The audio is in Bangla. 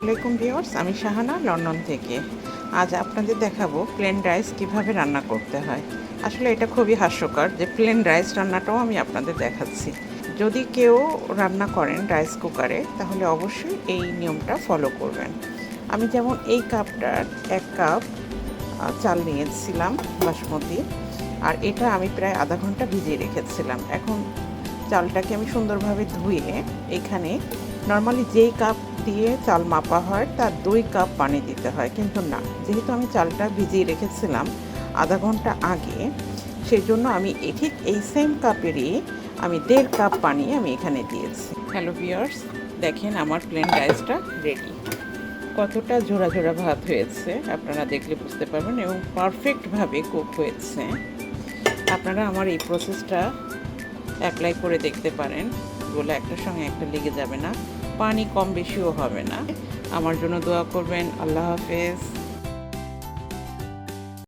আসসালামাইকুম ভিউয়ার্স, আমি শাহানা লন্ডন থেকে। আজ আপনাদের দেখাবো প্লেন রাইস কিভাবে রান্না করতে হয়। আসলে এটা খুবই হাস্যকর যে প্লেন রাইস রান্নাটাও আমি আপনাদের দেখাচ্ছি। যদি কেউ রান্না করেন রাইস কুকারে তাহলে অবশ্যই এই নিয়মটা ফলো করবেন। আমি যেমন এই কাপটার 1 কাপ চাল নিয়েছিলাম বাসমতি, আর এটা আমি প্রায় আধা ঘন্টা ভিজিয়ে রেখেছিলাম। এখন চালটাকে আমি সুন্দরভাবে ধুয়ে এখানে নর্মালি যেই কাপ দিয়ে চাল মাপা হয় তার 2 কাপ পানি দিতে হয়, কিন্তু না, যেহেতু আমি চালটা ভিজিয়ে রেখেছিলাম আধা ঘন্টা আগে, সেই জন্য আমি ঠিক এই সেম কাপেরই আমি 1.5 কাপ পানি আমি এখানে দিয়েছি। হ্যালো ভিউয়ার্স, দেখেন আমার প্লেন রাইসটা রেডি। কতটা জোড়া জোড়া ভাত হয়েছে আপনারা দেখলে বুঝতে পারবেন এবং পারফেক্টভাবে কুক হয়েছে। আপনারা আমার এই প্রসেসটা অ্যাপ্লাই করে দেখতে পারেন, বলে একটার সঙ্গে একটা লেগে যাবে না, পানি কম বেশিও হবে না। আমার জন্য দোয়া করবেন। আল্লাহ হাফেজ।